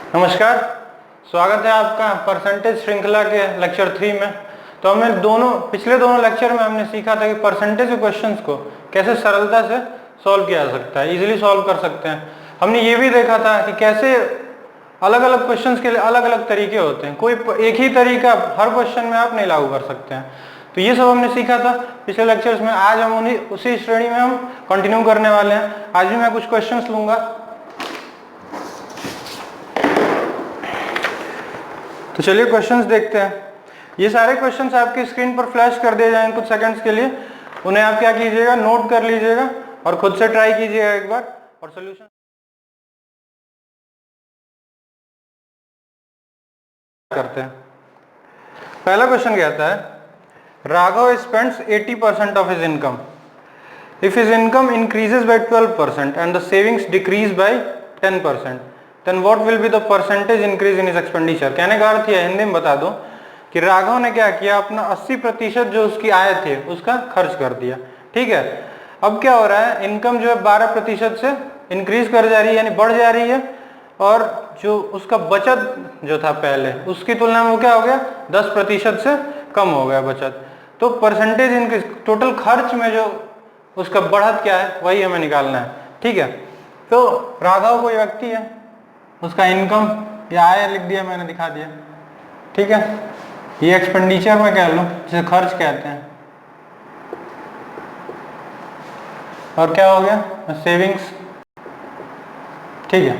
नमस्कार, स्वागत है आपका परसेंटेज श्रृंखला के लेक्चर 3 में। तो हमें पिछले दोनों लेक्चर में हमने सीखा था कि परसेंटेज के क्वेश्चंस को कैसे सरलता से सॉल्व किया जा सकता है, इजीली सॉल्व कर सकते हैं। हमने ये भी देखा था कि कैसे अलग अलग क्वेश्चंस के लिए अलग अलग तरीके होते हैं, कोई एक ही तरीका हर क्वेश्चन में आप नहीं लागू कर सकते हैं। तो ये सब हमने सीखा था पिछले लेक्चर्स में। आज हम उसी श्रेणी में हम कंटिन्यू करने वाले हैं। आज भी मैं कुछ क्वेश्चंस लूंगा। तो चलिए क्वेश्चंस देखते हैं। ये सारे क्वेश्चंस आपकी स्क्रीन पर फ्लैश कर दिए जाएंगे कुछ सेकंड्स के लिए। उन्हें आप क्या कीजिएगा, नोट कर लीजिएगा और खुद से ट्राई कीजिएगा एक बार और सोल्यूशन करते हैं। पहला क्वेश्चन कहता है, Raghav spends 80% of his income. If his income increases by 12% and the savings decrease by 10%, then what will be the percentage increase in his expenditure। कहने का अर्थ है, हिंदी में बता दो कि राघव ने क्या किया, अपना 80% जो उसकी आय थी उसका खर्च कर दिया। ठीक है, अब क्या हो रहा है, इनकम जो है 12% से इंक्रीज कर जा रही है, यानी बढ़ जा रही है, और जो उसका बचत जो था पहले उसकी तुलना में वो क्या हो गया, 10% से कम हो गया बचत। तो परसेंटेज इंक्रीज, टोटल खर्च में जो उसका बढ़त क्या है वही हमें निकालना है। ठीक है, तो राघव कोई व्यक्ति है, उसका इनकम या आय लिख दिया मैंने, दिखा दिया। ठीक है, ये एक्सपेंडिचर में कह लो, जिसे खर्च कहते हैं। और क्या हो गया, सेविंग्स। ठीक है,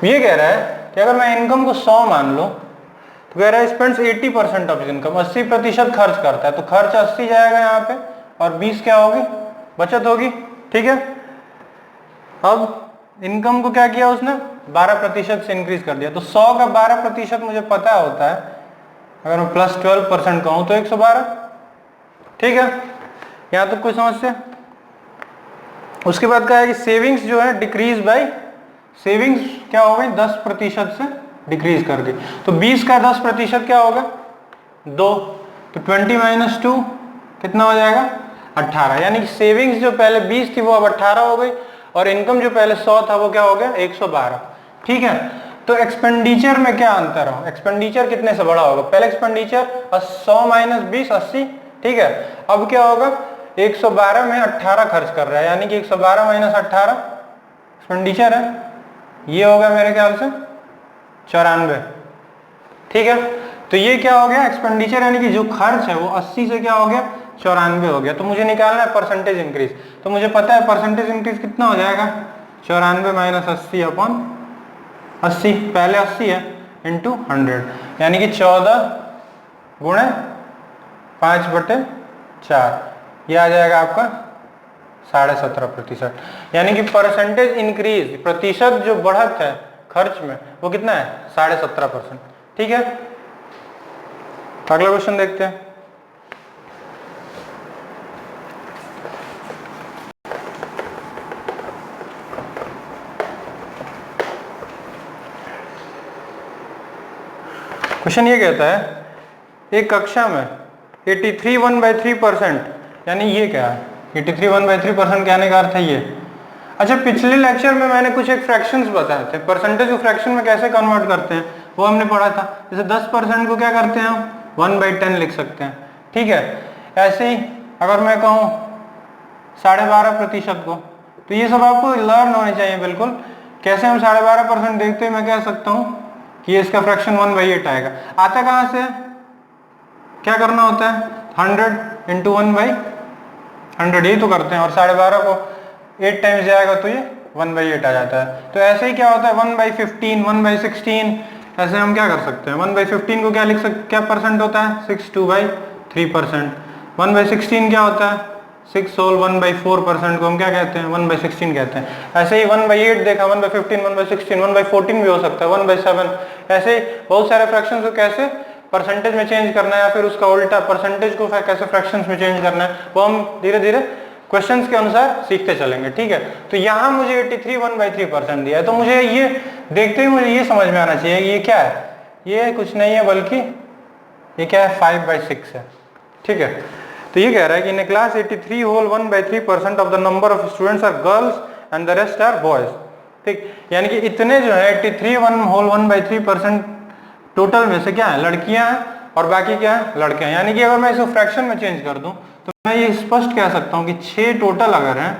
ये कह रहा है कि अगर मैं इनकम को 100 मान लो तो कह रहा है स्पेंड्स 80% ऑफ इनकम, 80% खर्च करता है। तो खर्च 80 जाएगा यहाँ पे और 20 क्या होगी, बचत होगी। ठीक है, अब इनकम को क्या किया उसने, 12% से इंक्रीज कर दिया। तो 100 का 12% मुझे पता होता है, अगर मैं प्लस 12% कहूं तो 112। ठीक है, यहां तक कोई समस्या। उसके बाद क्या है कि सेविंग्स जो है डिक्रीज बाय, सेविंग्स क्या हो गई, 10% से डिक्रीज कर गई। तो 20 का 10% क्या होगा, 2। तो 20 - 2 कितना हो जाएगा, 18। यानी कि सेविंग्स जो पहले 20 थी वो अब 18 हो गई, और इनकम जो पहले 100 था वो क्या हो गया, 112। ठीक है, तो एक्सपेंडिचर में क्या अंतर हो, एक्सपेंडिचर कितने से बड़ा होगा, पहले एक्सपेंडिचर 100 - 20 80। ठीक है, अब क्या होगा, 112 में 18 खर्च कर रहा है, यानी कि 112 - 18 एक्सपेंडिचर है। ये होगा मेरे ख्याल से 94। ठीक है, तो ये क्या हो गया, एक्सपेंडिचर यानी कि जो खर्च है वो 80 से क्या हो गया, 94 हो गया। तो मुझे निकालना है परसेंटेज इंक्रीज। तो मुझे पता है परसेंटेज इंक्रीज कितना हो जाएगा, 94 - 80 अपॉन 80, पहले 80 है, इंटू 100, यानी कि 14 गुणे 5/4, ये आ जाएगा आपका 17.5%। यानी कि परसेंटेज इंक्रीज, प्रतिशत जो बढ़त है खर्च में वो कितना है, 17.5%। ठीक है, अगला क्वेश्चन देखते हैं। क्वेश्चन ये कहता है, एक कक्षा में 83 1/3%, यानी ये क्या है, 83 1/3% कहने का अर्थ है ये। अच्छा, पिछले लेक्चर में मैंने कुछ एक फ्रैक्शंस बताए थे, परसेंटेज को फ्रैक्शन में कैसे कन्वर्ट करते हैं वो हमने पढ़ा था। जैसे 10% को क्या करते हैं हम, 1/10 लिख सकते हैं। ठीक है, ऐसे ही अगर मैं कहूँ 12.5% को, तो ये सब आपको लर्न होने चाहिए बिल्कुल। कैसे हम 12.5% देखते हैं, मैं कह सकता हूँ कि ये इसका फ्रैक्शन 1/8 आएगा। आता कहाँ से, क्या करना होता है, 100 × 1/100, यही तो करते हैं। और 12.5 को 8 टाइम्स जाएगा तो ये 1/8 आ जाता है। तो ऐसे ही क्या होता है, 1/15 1/16, ऐसे हम क्या कर सकते हैं, 1/15 को क्या लिख सकते, क्या परसेंट होता है, 62/3%। 1/16 क्या होता है, 6 होल 1/4% को हम क्या कहते हैं, 1/16 कहते हैं। ऐसे ही 1/8 देखा, 1/15 1/16, 1/14 भी हो सकता है, 1/7। ऐसे बहुत सारे फ्रैक्शंस को कैसे परसेंटेज में चेंज करना है, या फिर उसका उल्टा परसेंटेज को कैसे फ्रैक्शंस में चेंज करना है, वो हम धीरे धीरे क्वेश्चंस के अनुसार सीखते चलेंगे। ठीक है, तो यहाँ मुझे 83 1/3% दिया है, तो मुझे ये देखते ही मुझे ये समझ में आना चाहिए ये क्या है, ये कुछ नहीं है बल्कि ये क्या है, 5/6 है। ठीक है, तो ये कह रहा है कि in a class 83 whole 1/3% of the number of students are girls and the rest are boys. ठीक, यानी कि इतने जो है 83 1/3% टोटल में से क्या है, लड़कियां हैं और बाकी क्या है, लड़के हैं। यानी कि अगर मैं इसको फ्रैक्शन में चेंज कर दूं तो मैं ये स्पष्ट कह सकता हूं कि 6 टोटल अगर हैं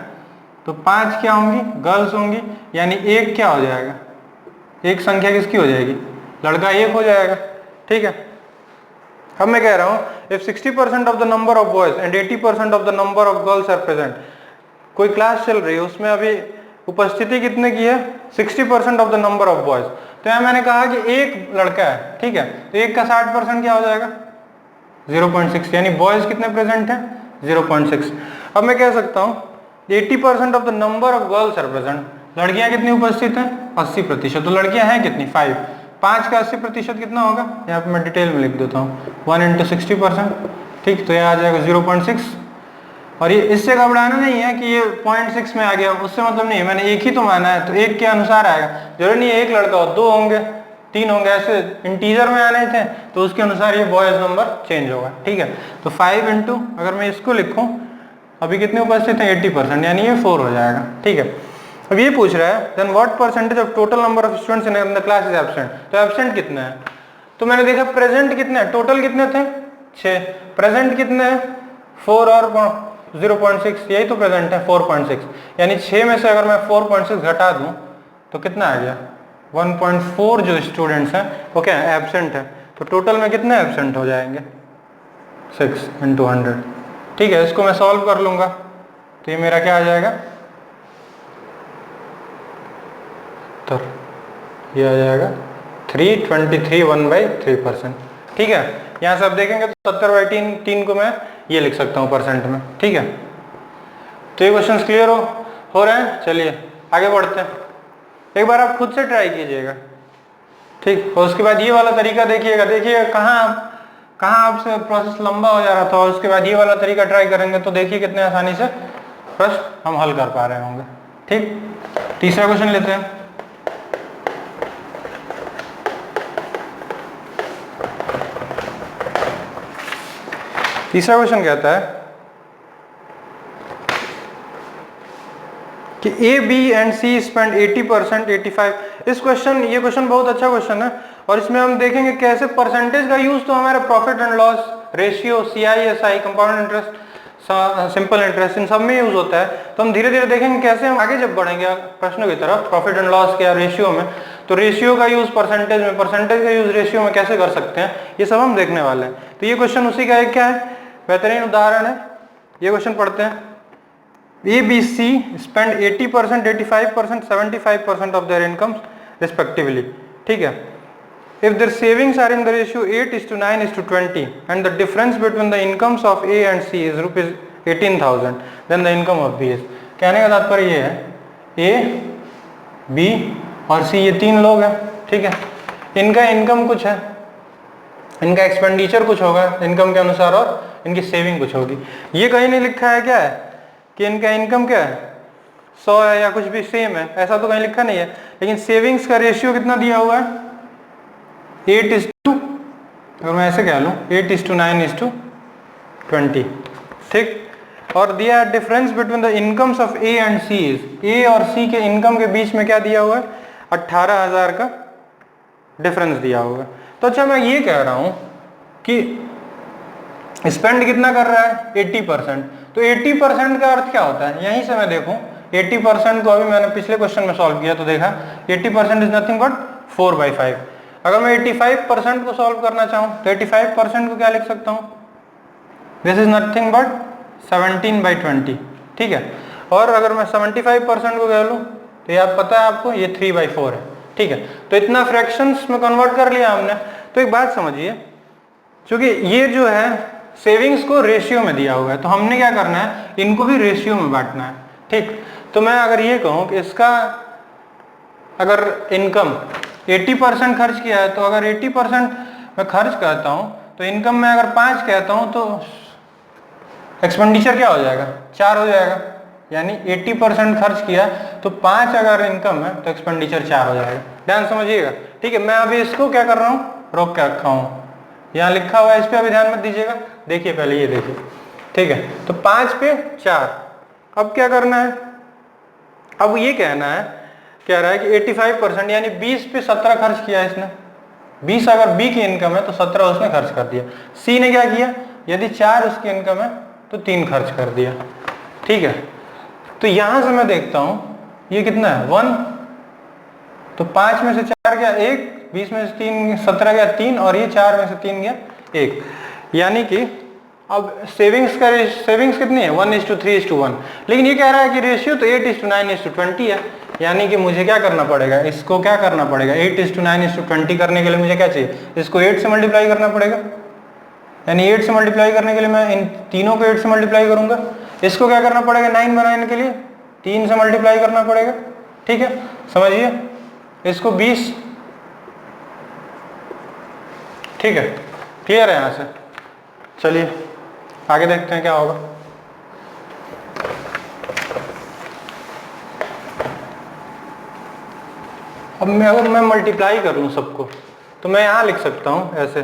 तो 5 क्या होंगी, गर्ल्स होंगी, यानी एक क्या हो जाएगा, एक संख्या किसकी हो जाएगी, लड़का एक हो जाएगा। ठीक है, अब मैं कह रहा हूं if 60% of the number of boys and 80% of the number of girls are present, कोई क्लास चल रही है उसमें अभी उपस्थिति कितने की है, 60% of the number of boys, तो यहाँ मैंने कहा कि एक लड़का है, ठीक है, तो एक का 60% क्या हो जाएगा, 0.6, यानी बॉयज कितने प्रेजेंट हैं, 0.6। अब मैं कह सकता हूँ 80% of the number of girls are present, लड़कियां कितनी उपस्थित हैं, 80%, तो लड़कियां हैं कितनी, 5 का 80% कितना होगा, यहाँ पे मैं डिटेल में लिख देता हूँ 1 × 60%, ठीक, तो ये आ जाएगा 0.6। और ये इससे घबराना नहीं है कि ये 0.6 में आ गया, उससे मतलब नहीं है, मैंने एक ही तो माना है, तो एक के अनुसार आएगा, जरूरी नहीं है एक लड़का हो, 2 होंगे 3 होंगे, ऐसे इंटीजर में आने थे तो उसके अनुसार ये बॉयज नंबर चेंज होगा। ठीक है, तो 5 × अगर मैं इसको लिखूं, अभी कितने उपस्थित हैं 80%, यानी ये 4 हो जाएगा। ठीक है, अब ये पूछ रहा है then what percentage of total number of students in the class is absent, तो एब्सेंट कितने हैं, तो मैंने देखा प्रेजेंट कितने हैं, टोटल कितने थे 6, प्रेजेंट कितने हैं 4 और 0.6, यही तो प्रेजेंट है 4.6, यानी 6 में से अगर मैं 4.6 घटा दूं तो कितना आ गया 1.4 जो स्टूडेंट्स हैं वो क्या है, एब्सेंट है, तो टोटल में कितने एब्सेंट हो जाएंगे 6 × 100। ठीक है, इसको मैं सॉल्व कर लूंगा तो ये मेरा क्या आ जाएगा, तो ये आ जाएगा 323 1/3%। ठीक है, यहाँ से आप देखेंगे तो 70/3 को मैं ये लिख सकता हूँ परसेंट में। ठीक है, तो ये क्वेश्चन क्लियर हो रहे हैं। चलिए आगे बढ़ते हैं, एक बार आप खुद से ट्राई कीजिएगा, ठीक, और उसके बाद ये वाला तरीका देखिएगा, कहाँ आपसे प्रोसेस लंबा हो जा रहा था, और उसके बाद ये वाला तरीका ट्राई करेंगे तो देखिए कितने आसानी से प्रश्न हम हल कर पा रहे होंगे। ठीक, तीसरा क्वेश्चन लेते हैं। तीसरा क्वेश्चन कहता है कि A B and C spend 80% 85। ये क्वेश्चन बहुत अच्छा क्वेश्चन है, और इसमें हम देखेंगे कैसे परसेंटेज का यूज तो हमारे profit and loss ratio, CISI, compound interest, simple interest, इन सब में यूज होता है। तो हम धीरे धीरे देखेंगे कैसे हम आगे जब बढ़ेंगे प्रश्नों की तरफ प्रॉफिट एंड लॉस के या रेशियो में, तो रेशियो का यूज परसेंटेज में, परसेंटेज का यूज रेशियो में कैसे कर सकते हैं, ये सब हम देखने वाले हैं। तो ये क्वेश्चन उसी का एक क्या है, बेहतरीन उदाहरण है। ये क्वेश्चन पढ़ते हैं, ABC spend 80%, 85%, 75% of their incomes respectively. ठीक है, if their savings are in the ratio 8:9:20 and the difference between the incomes of A and C is rupees 18,000, then the income of B is। कहने का तात्पर्य ये है A, B और C ये 3 लोग हैं, ठीक है, इनका इनकम कुछ है, इनका एक्सपेंडिचर कुछ होगा इनकम के अनुसार, और इनकी सेविंग कुछ होगी। ये कहीं नहीं लिखा है क्या है कि इनका इनकम क्या है 100 है या कुछ भी सेम है, ऐसा तो कहीं लिखा नहीं है, लेकिन सेविंग्स का रेशियो कितना दिया हुआ है 8:, अगर मैं ऐसे कह लूँ 8:9:20। ठीक, और दिया difference between the incomes of A and C is, A और सी के इनकम के बीच में क्या दिया हुआ है 18,000 का डिफरेंस दिया हुआ है। तो अच्छा मैं ये कह रहा हूं कि स्पेंड कितना कर रहा है 80%, तो 80% का अर्थ क्या होता है, यहीं से मैं देखूं 80% को, अभी मैंने पिछले क्वेश्चन में सॉल्व किया तो देखा 80% इज नथिंग बट 4/5। अगर मैं 85% को सॉल्व करना चाहूं तो 85% को क्या लिख सकता हूं, दिस इज नथिंग बट 17/20। ठीक है, और अगर मैं 75% को कह लूं तो ये पता है आपको ये 3/4 है। ठीक है, तो इतना फ्रैक्शंस में कन्वर्ट कर लिया हमने। तो एक बात समझिए, क्योंकि ये जो है सेविंग्स को रेशियो में दिया हुआ है, तो हमने क्या करना है इनको भी रेशियो में बांटना है। ठीक, तो मैं अगर ये कहूं कि इसका अगर इनकम 80% खर्च किया है, तो अगर 80% मैं खर्च करता हूं तो इनकम में अगर 5 कहता हूं तो एक्सपेंडिचर क्या हो जाएगा 4 हो जाएगा, यानी 80% खर्च किया तो 5 अगर इनकम है तो एक्सपेंडिचर 4 हो जाएगा। ध्यान समझिएगा। ठीक है, मैं अभी इसको क्या कर रहा हूँ रोक के रखा हूँ, यहाँ लिखा हुआ है इस पे अभी ध्यान मत दीजिएगा, देखिए पहले ये देखिए। ठीक है, तो 5 पे 4, अब क्या करना है, अब ये कहना है कह रहा है कि 85% यानी 20 पे 17 खर्च किया इसने। 20 अगर बी की इनकम है तो 17 उसने खर्च कर दिया। सी ने क्या किया, यदि 4 उसकी इनकम है तो 3 खर्च कर दिया। ठीक है, तो यहां से मैं देखता हूं ये कितना है 1, तो 5 में से 4 गया 1, 20 में से 3 17 गया 3, और ये 4 में से 3 गया 1। यानी कि अब सेविंग्स कितनी है 1:3:1, लेकिन ये कह रहा है कि रेशियो तो 8:9:20 है। यानी कि मुझे क्या करना पड़ेगा, इसको क्या करना पड़ेगा, 8:9:20 करने के लिए मुझे क्या चाहिए, इसको 8 से मल्टीप्लाई करना पड़ेगा। यानी 8 से मल्टीप्लाई करने के लिए मैं इन तीनों को 8 से मल्टीप्लाई करूंगा। इसको क्या करना पड़ेगा 9 बनाने के लिए 3 से मल्टीप्लाई करना पड़ेगा। ठीक है, समझिए, इसको 20। ठीक है, क्लियर है यहां से। चलिए आगे देखते हैं क्या होगा। अब मैं अगर मैं मल्टीप्लाई कर लूं सबको तो मैं यहां लिख सकता हूं ऐसे,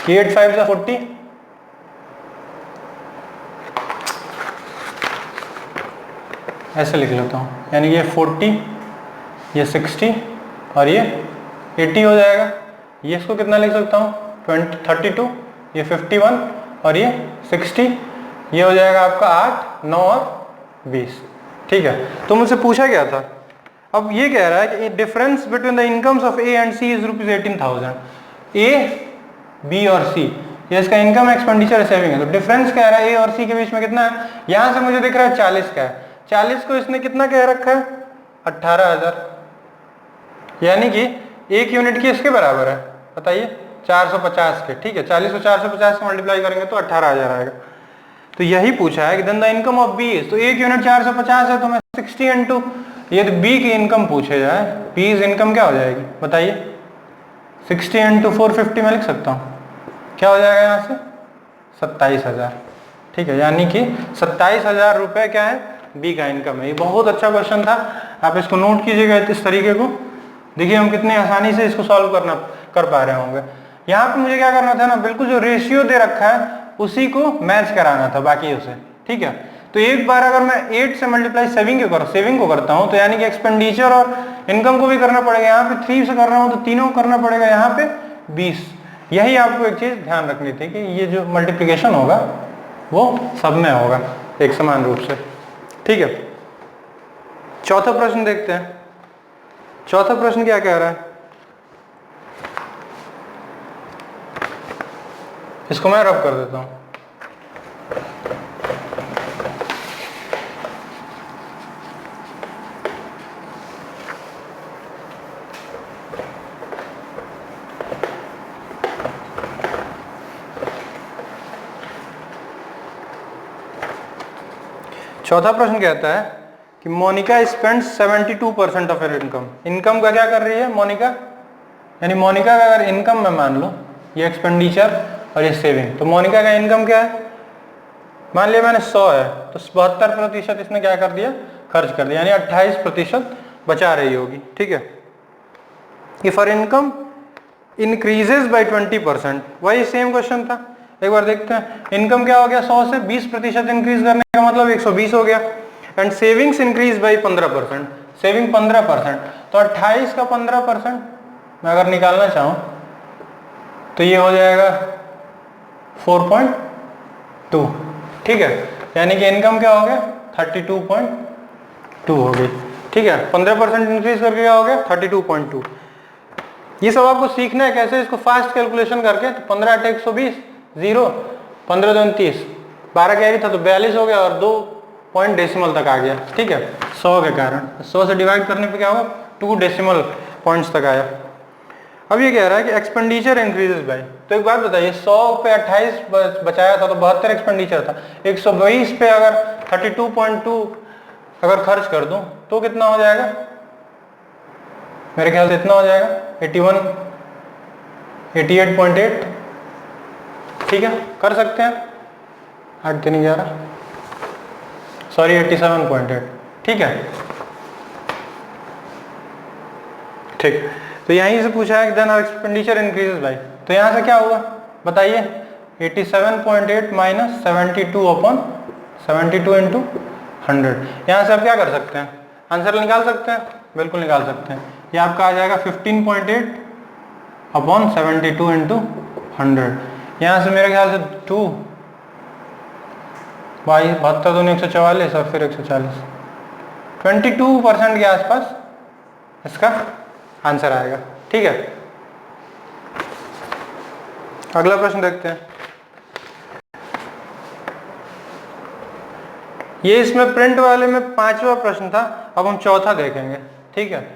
8 5 जा 40, ऐसे लिख लेता हूं। यानी ये 40, ये 60 और ये 80 हो जाएगा। ये इसको कितना लिख सकता हूं 32, ये 51 और ये 60, ये हो जाएगा आपका 8 9 और 20। ठीक है, तो मुझसे पूछा गया था, अब ये कह रहा है कि difference between the incomes of A and C is ₹18,000। A, B और सी, ये इसका इनकम एक्सपेंडिचर सेविंग है। तो डिफरेंस कह रहा है ए और सी के बीच में कितना है, यहां से मुझे दिख रहा है 40 का है। 40 को इसने कितना कह रखा है 18,000, यानी कि 1 यूनिट की इसके बराबर है, बताइए 450 के। ठीक है, 40 को 450 से मल्टीप्लाई करेंगे तो 18,000 आएगा। तो यही पूछा है कि then the income of B is, तो 1 यूनिट 450 है तो मैं 60 इंटू, यदि बी की इनकम पूछे जाए, बी इज इनकम क्या हो जाएगी बताइए, 60 इंटू 450 में लिख सकता हूँ, क्या हो जाएगा यहाँ से 27,000। ठीक है, यानी कि 27,000 रुपये क्या है बी का इनकम है। ये बहुत अच्छा क्वेश्चन था, आप इसको नोट कीजिएगा इस तरीके को। देखिए हम कितने आसानी से इसको सॉल्व कर पा रहे होंगे। यहाँ पे मुझे क्या करना था ना, बिल्कुल जो रेशियो दे रखा है उसी को मैच कराना था बाकी से। ठीक है, तो एक बार अगर मैं 8 से मल्टीप्लाई सेविंग को करता हूँ तो यानी कि एक्सपेंडिचर और इनकम को भी करना पड़ेगा। यहाँ पे 3 से कर रहा हूँ तो तीनों को करना पड़ेगा, यहाँ पे 20। यही आपको एक चीज ध्यान रखनी थी कि ये जो मल्टीप्लिकेशन होगा वो सब में होगा एक समान रूप से। ठीक है, चौथा प्रश्न देखते हैं। चौथा प्रश्न क्या कह रहा है, इसको मैं रब कर देता हूं। चौथा प्रश्न कहता है कि Monika spends 72% of her income. Income का क्या कर रही है मोनिका, यानी मोनिका का अगर इनकम में मान लो ये एक्सपेंडिचर और ये सेविंग, तो मोनिका का इनकम क्या है, मान लिया मैंने 100 है तो 72% इसने क्या कर दिया खर्च कर दिया, यानी 28% बचा रही होगी। ठीक है, if her income increases by 20%, वही सेम क्वेश्चन था, एक बार देखते हैं। इनकम क्या हो गया 100 से 20% इंक्रीज करने का मतलब 120 हो गया। And savings increase by 15%, saving 15%, तो 28 का 15% मैं अगर निकालना चाहूं तो ये हो जाएगा 4.2। ठीक है, यानी कि इनकम क्या हो गया 32.2 हो गई। ठीक है, 15% इंक्रीज करके क्या हो गया 32.2। ये सब आपको सीखना है कैसे, इसको फास्ट कैलकुलेशन करके। तो 15 × 120 0, 15 × 2 = 30, 12 कैरी था तो 42 हो गया और 2 पॉइंट डेसिमल तक आ गया। ठीक है, 100 के कारण 100 से डिवाइड करने पे क्या होगा 2 डेसिमल पॉइंट्स तक आया। अब ये कह रहा है कि एक्सपेंडिचर इंक्रीजेस बाय, तो एक बात बताइए 100 पे 28 बचाया था तो 72 एक्सपेंडिचर था, 120 पे अगर 32.2 अगर खर्च कर दूं तो कितना हो जाएगा, मेरे ख्याल से इतना हो जाएगा 88.8। ठीक है, कर सकते हैं 8 3 11, सॉरी 87.8। ठीक है, ठीक, तो यहीं से पूछा है कि देन एक्सपेंडिचर इंक्रीजेस बाय, तो यहां से क्या होगा बताइए 87.8 माइनस 72 × 100। यहां से आप क्या कर सकते हैं आंसर निकाल सकते हैं, बिल्कुल निकाल सकते हैं। ये आपका आ जाएगा 15.8 अपॉन 72 इंटू 100। यहाँ से मेरे ख्याल से 2 72 दूनी 144 और फिर 140, 22% के आसपास इसका आंसर आएगा। ठीक है, अगला प्रश्न देखते हैं। ये इसमें प्रिंट वाले में 5वां प्रश्न था, अब हम चौथा देखेंगे। ठीक है,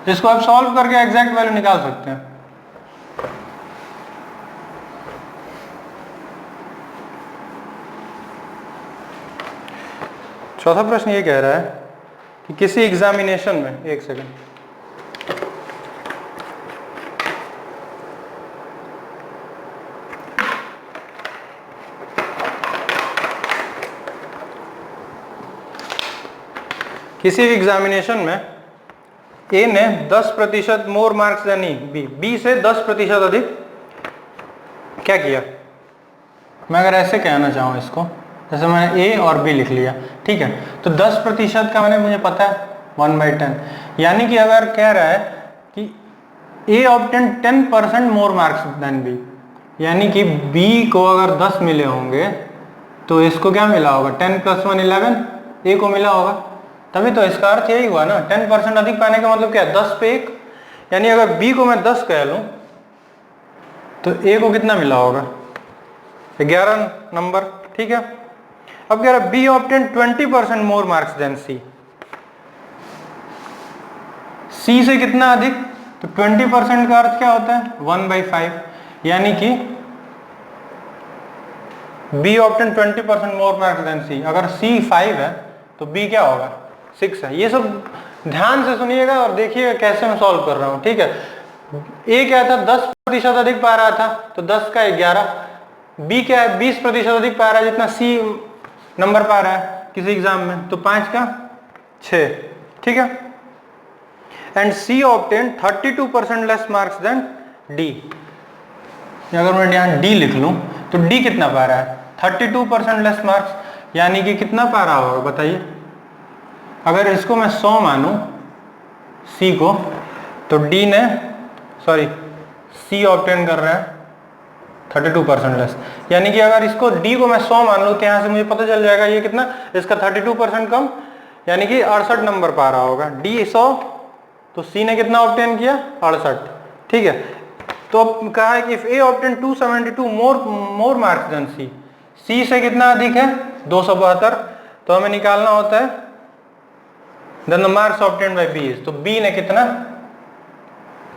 इसको आप सॉल्व करके एग्जैक्ट वैल्यू निकाल सकते हैं। चौथा प्रश्न ये कह रहा है कि किसी एग्जामिनेशन में, एक सेकंड, किसी एग्जामिनेशन में ए ने 10% मोर मार्क्स देन बी से 10% अधिक क्या किया। मैं अगर ऐसे कहना चाहूँ इसको, जैसे मैंने ए और बी लिख लिया, ठीक है, तो 10% का मैंने मुझे पता है 1/10, यानी कि अगर कह रहा है कि A obtain 10% more marks than B, यानी कि बी को अगर 10 मिले होंगे तो इसको क्या मिला होगा, 10 + 1 11 ए को मिला होगा, तभी तो इसका अर्थ यही हुआ ना। 10% अधिक पाने का मतलब क्या है, 10 पे 1, यानी अगर बी को मैं 10 कह लूं तो ए को कितना मिला होगा, 11 नंबर। ठीक है, अब कह रहा B obtain 20% more marks than C, C से कितना अधिक, तो 20% का अर्थ क्या होता है 1/5, यानी कि B obtain 20% more marks than C, अगर सी 5 है तो बी क्या होगा 6 है। ये सब ध्यान से सुनिएगा और देखिएगा कैसे मैं सॉल्व कर रहा हूं। ठीक है, ए क्या था 10% अधिक पा रहा था तो 10 का 11, बी क्या है 20% अधिक पा रहा है जितना सी नंबर पा रहा है किसी एग्जाम में, तो 5 का 6। ठीक है, and C obtain 32% less marks than D. अगर मैं यहाँ डी लिख लूं तो डी कितना पा रहा है 32% लेस मार्क्स, यानी कि कितना पा रहा होगा बताइए। अगर इसको मैं 100 मानूं सी को, तो डी ने सी ऑब्टेन कर रहा है 32% लेस, यानी कि अगर इसको डी को मैं 100 मान लूं तो यहाँ से मुझे पता चल जाएगा ये कितना, इसका 32% कम, यानी कि 68 नंबर पा रहा होगा। डी 100 तो सी ने कितना ऑब्टेन किया 68। ठीक है, तो अब कहा है कि if A obtain 272 more marks than C, C से कितना अधिक है 272, तो हमें निकालना होता है then the marks obtain by B is, तो बी ने कितना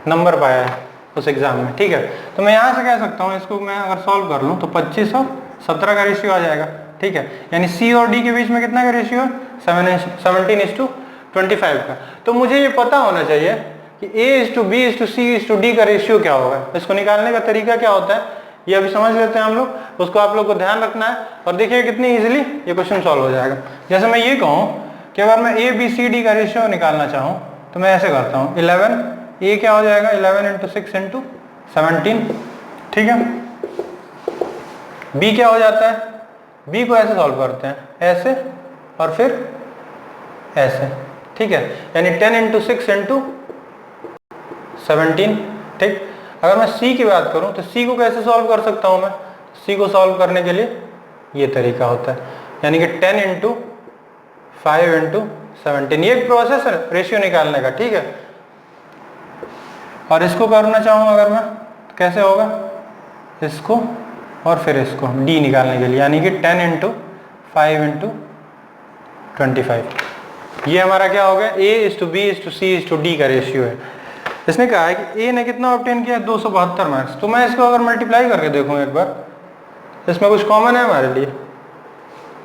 नंबर पाया है उस एग्जाम में। ठीक है, तो मैं यहाँ से कह सकता हूँ, इसको मैं अगर सॉल्व कर लूँ तो 25 और 17 का रेशियो आ जाएगा। ठीक है, यानी सी और डी के बीच में कितना का रेशियो है 17:25 का। तो मुझे ये पता होना चाहिए कि A:B:C:D का रेशियो क्या होगा, इसको निकालने का तरीका क्या होता है ये अभी समझ लेते हैं हम लोग, उसको आप लोग को ध्यान रखना है और देखिए कितनी इजीली ये क्वेश्चन सॉल्व हो जाएगा। जैसे मैं ये कहूँ कि अगर मैं ABCD का रेशियो निकालना चाहूँ तो मैं ऐसे करता हूँ, 11 ए क्या हो जाएगा 11 × 6 × 17। ठीक है, बी क्या हो जाता है, बी को ऐसे सॉल्व करते हैं, ऐसे और फिर ऐसे। ठीक है, यानी 10 × 6 × 17। ठीक, अगर मैं सी की बात करूं तो सी को कैसे सॉल्व कर सकता हूं मैं, सी को सॉल्व करने के लिए ये तरीका होता है, यानी कि 10 × 5 × 17, ये एक प्रोसेस है रेशियो निकालने का। ठीक है, और इसको करना चाहूँ अगर मैं तो कैसे होगा, इसको और फिर इसको डी निकालने के लिए, यानी कि 10 × 5 × 25, ये हमारा क्या हो गया A:B:C:D का रेशियो है। इसने कहा है कि ए ने कितना ऑब्टेन किया 272 मार्क्स, तो मैं इसको अगर मल्टीप्लाई करके देखूँ एक बार, इसमें कुछ कॉमन है हमारे लिए,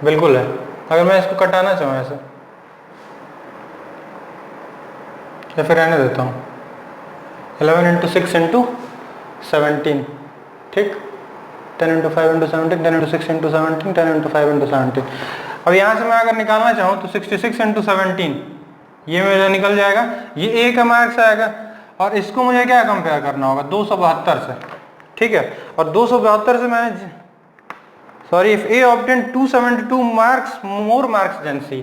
बिल्कुल है। अगर मैं इसको कटाना चाहूँ ऐसे, या फिर रहने देता हूँ, 11 × 6 × 17। ठीक, 10 × 5 × 17, 10 × 6 × 17, 10 × 5 × 17। अब यहाँ से मैं अगर निकालना चाहूँ तो 66 × 17 ये मेरा निकल जाएगा, ये ए का मार्क्स आएगा, और इसको मुझे क्या कंपेयर करना होगा 272 से। ठीक है, और 272 से मैंने if A obtain 272 marks more marks than C,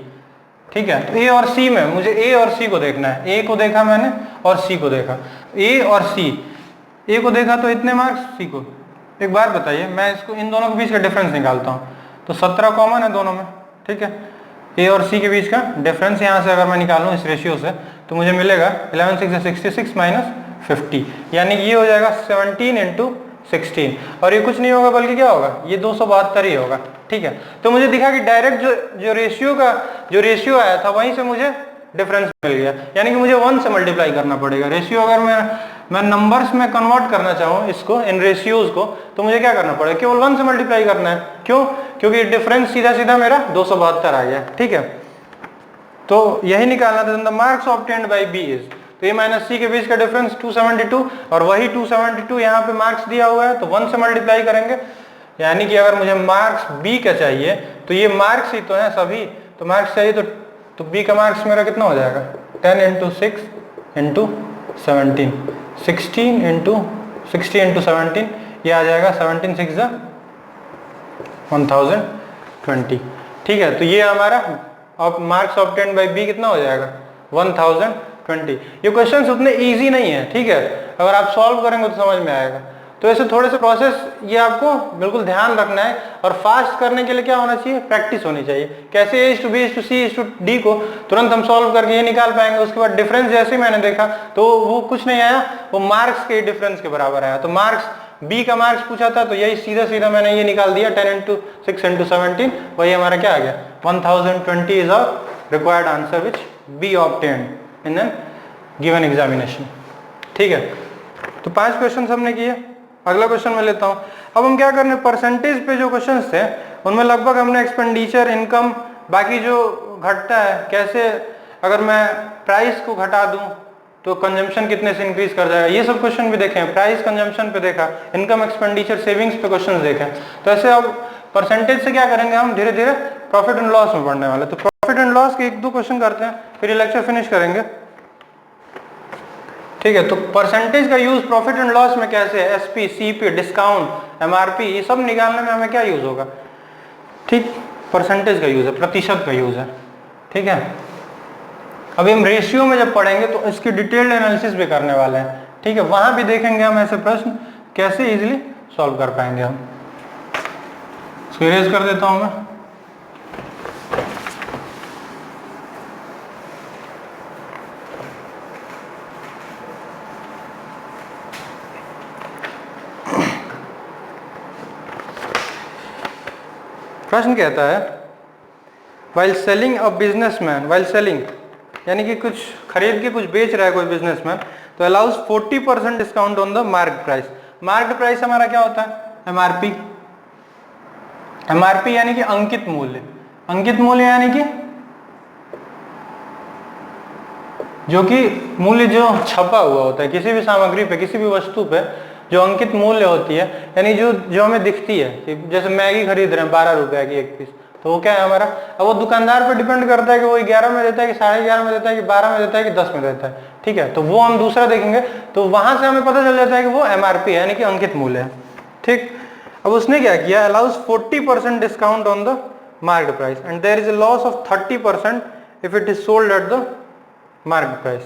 ठीक है। तो ए और सी में मुझे ए और सी को देखना है, ए को देखा मैंने और सी को देखा, ए और सी, ए को देखा तो इतने मार्क्स, सी को। एक बार बताइए, मैं इसको इन दोनों के बीच का डिफरेंस निकालता हूँ, तो 17 कॉमन है दोनों में, ठीक है। ए और सी के बीच का डिफरेंस यहाँ से अगर मैं निकालूँ इस रेशियो से, तो मुझे मिलेगा 11 6 66 माइनस 50, यानी कि ये हो जाएगा 17 इंटू 16, और ये कुछ नहीं होगा बल्कि क्या होगा, ये 272 ही होगा, ठीक है। तो मुझे दिखा कि डायरेक्ट जो रेशियो आया था वहीं से मुझे डिफरेंस मिल गया, यानी कि मुझे 1 से मल्टीप्लाई करना पड़ेगा। रेशियो अगर मैं नंबर्स में कन्वर्ट करना चाहूँ इसको, इन रेशियोज को, तो मुझे क्या करना पड़ेगा, केवल 1 से मल्टीप्लाई करना है। क्यों? क्योंकि डिफरेंस सीधा सीधा मेरा 272 आ गया, ठीक है। तो यही निकालना था, the marks obtained by B is, तो ए माइनस सी के बीच का डिफरेंस 272, और वही 272 यहाँ पे मार्क्स दिया हुआ है, तो 1 से मल्टीप्लाई करेंगे, यानी कि अगर मुझे मार्क्स बी का चाहिए, तो ये मार्क्स ही तो है सभी, तो मार्क्स चाहिए तो बी का मार्क्स मेरा कितना हो जाएगा, 10 इंटू 6 इंटू 17, 16 इंटू 17, ये आ जाएगा 17 6 1020, ठीक है। तो ये हमारा मार्क्स ऑब्टेन्ड बाय बी कितना हो जाएगा, 1020। ये क्वेश्चंस उतने इजी नहीं है, ठीक है, अगर आप सॉल्व करेंगे तो समझ में आएगा। तो ऐसे थोड़े से प्रोसेस ये आपको बिल्कुल ध्यान रखना है, और फास्ट करने के लिए क्या होना चाहिए, प्रैक्टिस होनी चाहिए। कैसे A to B to C to D को तुरंत हम सॉल्व करके ये निकाल पाएंगे, उसके बाद डिफरेंस जैसे मैंने देखा तो वो कुछ नहीं आया, वो मार्क्स के डिफरेंस के बराबर आया। तो मार्क्स बी का मार्क्स पूछा था, तो यही सीधा सीधा मैंने ये निकाल दिया, 10 इंटू 6 इंटू 17, वही हमारा क्या आ गया, 1020 is our required answer which B obtained in an given examination, ठीक है। तो 5 क्वेश्चन हमने किए। अगला क्वेश्चन मैं लेता हूं। अब हम क्या कर रहे हैं, परसेंटेज पे जो क्वेश्चंस थे उनमें लगभग हमने एक्सपेंडिचर, इनकम, बाकी जो घटता है कैसे, अगर मैं प्राइस को घटा दूं तो कंजम्पशन कितने से इंक्रीज कर जाएगा, ये सब क्वेश्चन भी देखे हैं। प्राइस कंजम्पशन पे देखा, इनकम एक्सपेंडिचर सेविंग्स पे क्वेश्चन देखे। तो ऐसे अब परसेंटेज से क्या करेंगे, हम धीरे धीरे प्रॉफिट एंड लॉस में पढ़ने वाले। तो प्रॉफिट एंड लॉस के 1-2 क्वेश्चन करते हैं, फिर ये लेक्चर फिनिश करेंगे, ठीक है। तो परसेंटेज का यूज प्रॉफिट एंड लॉस में कैसे है, एसपी, सीपी, डिस्काउंट, एमआरपी, ये सब निकालने में हमें क्या यूज होगा, ठीक, परसेंटेज का यूज है, प्रतिशत का यूज है, ठीक है। अभी हम रेशियो में जब पढ़ेंगे तो इसकी डिटेल्ड एनालिसिस भी करने वाले हैं, ठीक है। वहां भी देखेंगे हम ऐसे प्रश्न कैसे इजीली सॉल्व कर पाएंगे हम। इसको इरेज कर देता हूं मैं। प्रश्न कहता है, while selling a businessman, while selling यानी कि कुछ खरीद के कुछ बेच रहा है कोई बिजनेसमैन, तो allows 40% discount on the market price. Market price हमारा क्या होता है, एमआरपी। एमआरपी यानी कि अंकित मूल्य। अंकित मूल्य यानी कि जो कि मूल्य जो छपा हुआ होता है किसी भी सामग्री पे, किसी भी वस्तु पे जो अंकित मूल्य होती है, यानी जो हमें दिखती है कि जैसे मैगी खरीद रहे हैं 12 रुपए की एक पीस, तो वो क्या है हमारा। अब वो दुकानदार पे डिपेंड करता है कि वो 11 में देता है कि 11.5 में देता है कि 12 में देता है कि 10 में देता है, ठीक है। तो वो हम दूसरा देखेंगे, तो वहां से हमें पता चल जाता है कि वो एमआरपी है, यानी कि अंकित मूल्य है, ठीक। अब उसने क्या किया, allows 40% discount on the market price and there is a loss of 30% if it is sold at the market price,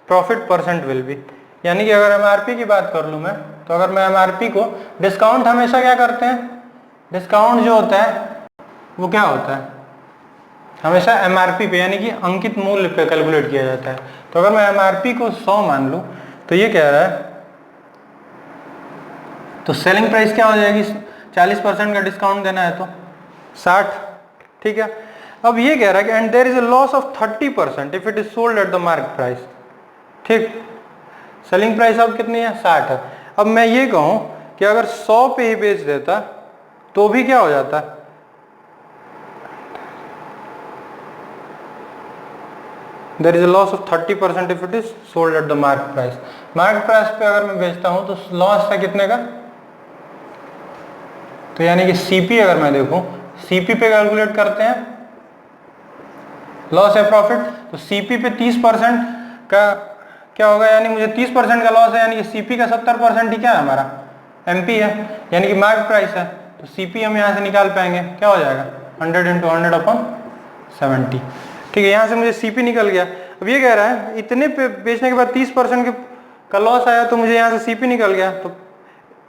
profit percent will be. यानी कि अगर एमआरपी की बात कर लूं मैं, तो अगर मैं एमआरपी को, डिस्काउंट हमेशा क्या करते हैं, डिस्काउंट जो होता है वो क्या होता है, हमेशा एमआरपी पे यानी कि अंकित मूल्य पे कैलकुलेट किया जाता है। तो अगर मैं एमआरपी को 100 मान लूं, तो ये कह रहा है, तो सेलिंग प्राइस क्या हो जाएगी, 40% का डिस्काउंट देना है तो 60, ठीक है। अब ये कह रहा है कि and there is a loss of 30% if it is sold at the market price, ठीक। सेलिंग प्राइस अब कितनी है, 60 है। अब मैं ये कहूं कि अगर 100 पे ही बेच देता तो भी क्या हो जाता, there is a loss of 30% if it is sold at the market price. Market price पे अगर मैं बेचता हूं तो लॉस है कितने का, तो यानी कि सीपी अगर मैं देखूं, सीपी पे कैलकुलेट करते हैं लॉस है प्रॉफिट, तो सीपी पे 30% का क्या होगा, यानी मुझे 30% का लॉस है, यानी कि सीपी का 70% ही क्या है हमारा, एमपी है, यानी कि मार्केट प्राइस है। तो सीपी हम यहाँ से निकाल पाएंगे, क्या हो जाएगा 100 × 100/70, ठीक है, यहाँ से मुझे सीपी निकल गया। अब ये कह रहा है इतने पे बेचने के बाद 30% का लॉस आया, तो मुझे यहाँ से सीपी निकल गया। तो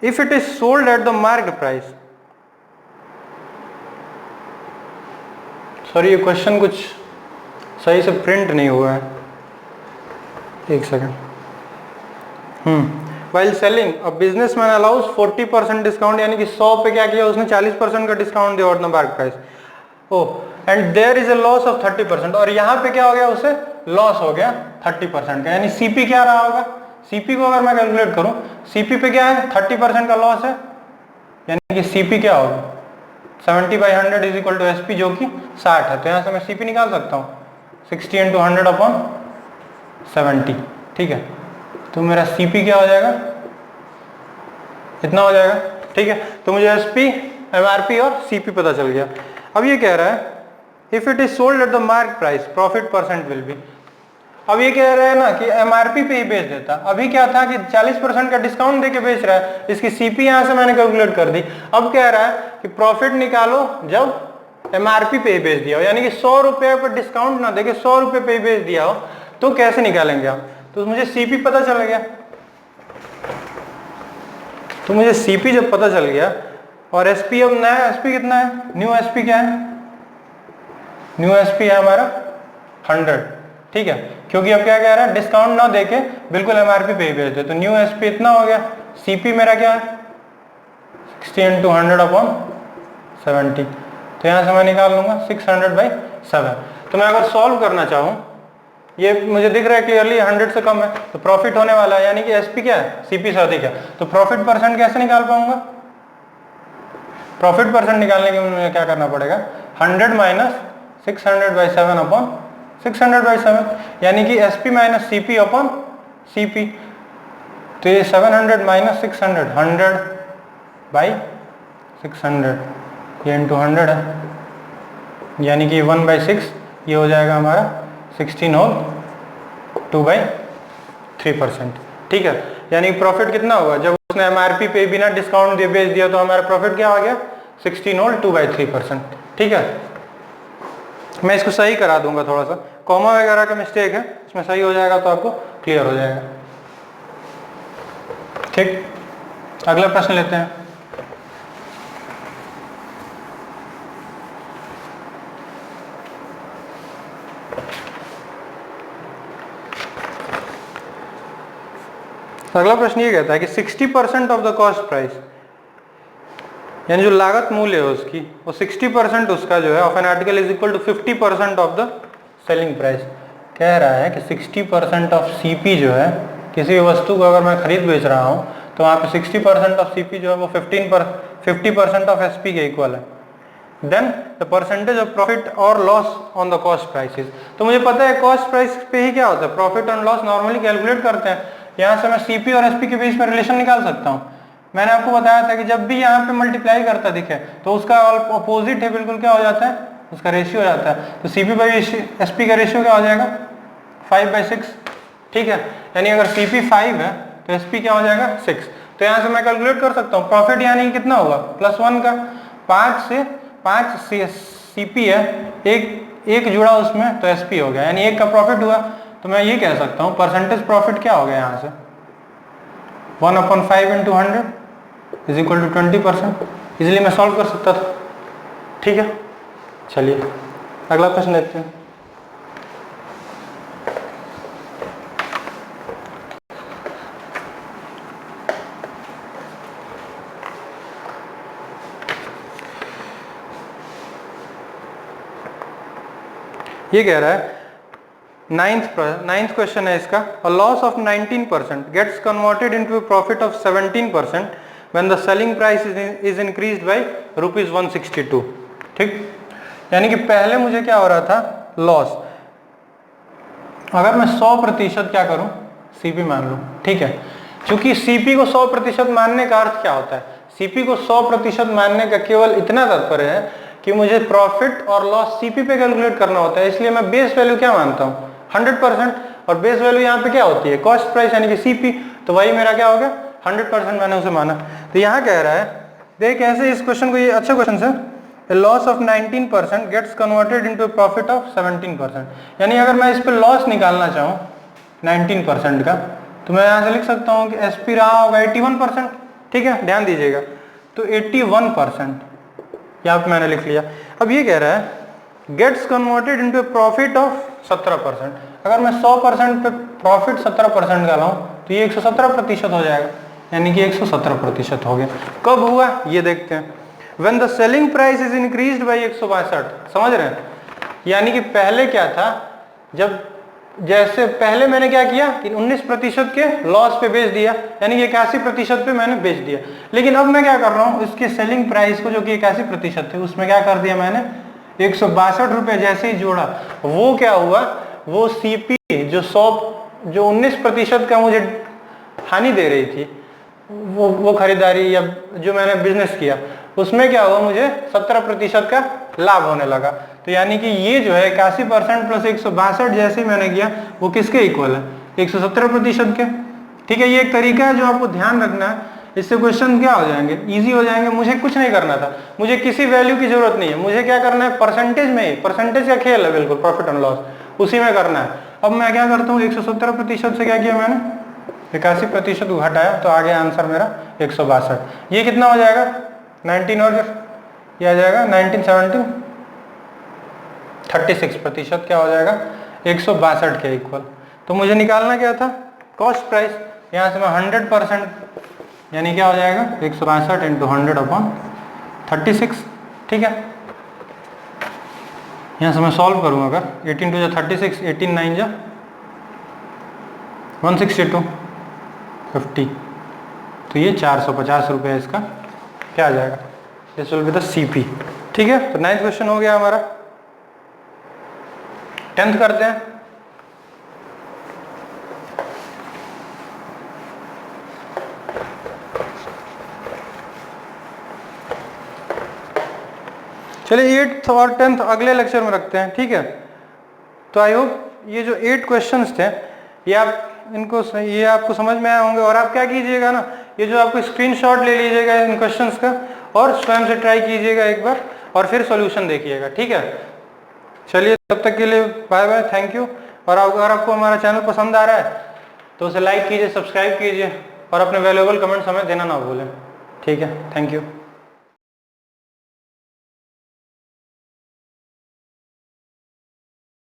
if it is sold at the market price, sorry ये क्वेश्चन कुछ सही से प्रिंट नहीं हुआ है, एक second. While selling a businessman allows 40% discount, यानी कि 100 पे क्या किया उसने 40% का डिस्काउंट दिया on the market price. Oh and there is a loss of 30%, और यहाँ पे क्या हो गया, उसे लॉस हो गया 30% का, यानी सीपी क्या रहा होगा, सीपी को अगर मैं कैलकुलेट करूं, सीपी पे क्या है 30% का लॉस है, यानी कि सीपी क्या होगा 70/100 इज इक्वल टू एसपी, जो कि 60 है। तो यहाँ से मैं सीपी निकाल सकता हूँ 60 × 100/70, ठीक है। तो मेरा सीपी क्या हो जाएगा, इतना हो जाएगा, ठीक है। तो मुझे एसपी, एमआरपी और सीपी पता चल गया। अब ये कह रहा है if it is sold at the market price profit percent will B. अब ये कह रहा है ना कि एमआरपी पे ही बेच देता, अभी क्या था कि 40% का डिस्काउंट देके बेच रहा है, इसकी सीपी यहां से मैंने कैलकुलेट कर दी। अब कह रहा है कि प्रॉफिट निकालो जब एमआरपी पे ही बेच दिया हो, यानी कि 100 रुपए पर डिस्काउंट ना देके 100 रुपए पे ही बेच दिया हो, तो कैसे निकालेंगे आप। तो मुझे सीपी पता चल गया, तो मुझे सीपी जब पता चल गया, और एसपी अब नया एसपी कितना है, न्यू एसपी क्या है, न्यू एसपी है हमारा 100, ठीक है। क्योंकि अब क्या कह रहा है डिस्काउंट ना देके बिल्कुल एमआरपी पे ही बेच दे, तो न्यू एसपी इतना हो गया। सीपी मेरा क्या है 60 × 100/70, तो यहाँ से मैं निकाल लूंगा 600/7। तो मैं अगर सॉल्व करना चाहूँ, ये मुझे दिख रहा है क्लियरली 100 से कम है, तो प्रॉफिट होने वाला है, यानी कि एसपी क्या है सीपी से अधिक है। तो प्रॉफिट परसेंट कैसे निकाल पाऊंगा, प्रॉफिट परसेंट निकालने के लिए मुझे क्या करना पड़ेगा 100 - 600/7/600/7, यानी कि SP minus CP upon CP. तो ये 700 - 600 100/600, ये इंटू 100 है, यानी कि 1/6, ये हो जाएगा हमारा 16 होल 2/3%, ठीक है। यानी प्रॉफिट कितना होगा, जब उसने एमआरपी पे बिना डिस्काउंट दिए बेच दिया, तो हमारा प्रॉफिट क्या आ गया 16 होल 2/3%, ठीक है। मैं इसको सही करा दूंगा, थोड़ा सा कॉमा वगैरह का मिस्टेक है, इसमें सही हो जाएगा तो आपको क्लियर हो जाएगा, ठीक। अगला प्रश्न लेते हैं। अगला प्रश्न ये कहता है कि 60% ऑफ द कॉस्ट प्राइस, यानी जो लागत मूल्य है उसकी, वो 60% उसका जो है of an article is equal to 50% of the selling price. कह रहा है कि 60% ऑफ सीपी जो है, किसी भी वस्तु को अगर मैं खरीद बेच रहा हूँ, तो वहाँ पे 60% ऑफ सीपी जो है वो 50% ऑफ एसपी के इक्वल है। Then the percentage of profit और loss on the cost prices. तो मुझे पता है कॉस्ट प्राइस पे ही क्या होता है, profit and loss normally calculate करते हैं। यहाँ से मैं सीपी और एसपी के बीच में रिलेशन निकाल सकता हूँ। मैंने आपको बताया था कि जब भी यहाँ पे मल्टीप्लाई करता दिखे, तो उसका अपोजिट है बिल्कुल, क्या हो जाता है, उसका रेशियो हो जाता है। तो सीपी बाई एसपी का रेशियो क्या हो जाएगा 5/6, ठीक है। यानी अगर सीपी 5 है तो एसपी क्या हो जाएगा 6। तो यहाँ से मैं कैलकुलेट कर सकता हूँ प्रॉफिट, यानी कितना होगा +1 का, 5 सीपी है, एक जुड़ा उसमें, तो एसपी हो गया, यानी 1 का प्रॉफिट हुआ। तो मैं ये कह सकता हूँ परसेंटेज प्रॉफिट क्या हो गया यहाँ से 1/5 × 100 इज इक्वल टू 20%। इजिली मैं सॉल्व कर सकता था, ठीक है। चलिए अगला प्रश्न लेते हैं। ये कह रहा है नाइन्थ क्वेश्चन है इसका, a loss of 19% gets converted into a profit of 17% when the selling price is increased by ₹162, ठीक। यानी कि पहले मुझे क्या हो रहा था लॉस, अगर मैं 100% क्या करूं सीपी मान लूं, ठीक है। क्योंकि सीपी को 100% मानने का अर्थ क्या होता है, सीपी को 100% मानने का केवल इतना तात्पर्य है कि मुझे प्रॉफिट और लॉस सीपी पे कैलकुलेट करना होता है। इसलिए मैं बेस वैल्यू क्या मानता हूँ 100%, और बेस वैल्यू यहाँ पे क्या होती है कॉस्ट प्राइस, यानी कि सीपी। तो वही मेरा क्या हो गया 100% मैंने उसे माना। तो यहाँ कह रहा है देख ऐसे, इस क्वेश्चन को, ये अच्छा क्वेश्चन है, a loss of 19% gets converted into a profit of 17%। यानी अगर मैं इस पे लॉस निकालना चाहूँ 19% का, तो मैं यहाँ से लिख सकता हूँ कि एसपी रहा होगा 81%। ठीक है, ध्यान दीजिएगा, तो 81% यहाँ पे मैंने लिख लिया। अब ये कह रहा है gets converted into a profit of 17%। अगर मैं 100% पे प्रॉफिट 17% का लाऊं तो ये 117% हो जाएगा, यानी कि 117% हो गया। कब हुआ ये देखते हैं। When the selling price is increased by 162, समझ रहे हैं, यानी कि पहले क्या था, जब जैसे पहले मैंने क्या किया कि 19% के लॉस पे बेच दिया, यानी कि 81% पे मैंने बेच दिया। लेकिन अब मैं क्या कर रहा हूँ, इसके सेलिंग प्राइस को जो कि 81% थे उसमें क्या कर दिया मैंने, 162 रुपये जैसे ही जोड़ा, वो क्या हुआ, वो सीपी जो 19% का मुझे हानि दे रही थी, वो खरीदारी या जो मैंने बिजनेस किया उसमें क्या हुआ, मुझे 17% का लाभ होने लगा। तो यानी कि ये जो है 81% प्लस 162 जैसे मैंने किया वो किसके इक्वल है, 117% के। ठीक है, ये एक तरीका है जो आपको ध्यान रखना है, इससे क्वेश्चन क्या हो जाएंगे, इजी हो जाएंगे। मुझे कुछ नहीं करना था, मुझे किसी वैल्यू की जरूरत नहीं है, मुझे क्या करना है, परसेंटेज में ही, परसेंटेज का खेल है बिल्कुल, प्रॉफिट एंड लॉस उसी में करना है। अब मैं क्या करता हूँ, 117% से क्या किया मैंने, 81% को घटाया, तो आ गया आंसर मेरा 162। ये कितना हो जाएगा, 19 और ये आ जाएगा 19 17 36% क्या हो जाएगा, 162 के इक्वल। तो मुझे निकालना क्या था, कॉस्ट प्राइस। यहाँ से मैं 100%, यानी क्या हो जाएगा 162 इंटू 100/36। ठीक है, यहाँ से मैं सॉल्व करूँ, अगर 18 2 36, 18 9 162 50, तो ये 450 रुपये इसका क्या आ जाएगा, this will be the CP. ठीक है, तो 9th क्वेश्चन हो गया हमारा। 10th करते हैं। चलिए 8th और 10th अगले लेक्चर में रखते हैं। ठीक है, तो आई होप ये जो 8 क्वेश्चंस थे ये आपको समझ में आए होंगे। और आप क्या कीजिएगा ना, ये जो आपको स्क्रीनशॉट ले लीजिएगा इन क्वेश्चंस का और स्वयं से ट्राई कीजिएगा एक बार और फिर सॉल्यूशन देखिएगा। ठीक है, चलिए तब तक के लिए बाय बाय, थैंक यू। और अगर आपको हमारा चैनल पसंद आ रहा है तो उसे लाइक कीजिए, सब्सक्राइब कीजिए और अपने वैल्यूएबल कमेंट्स हमें देना ना भूलें। ठीक है, थैंक यू।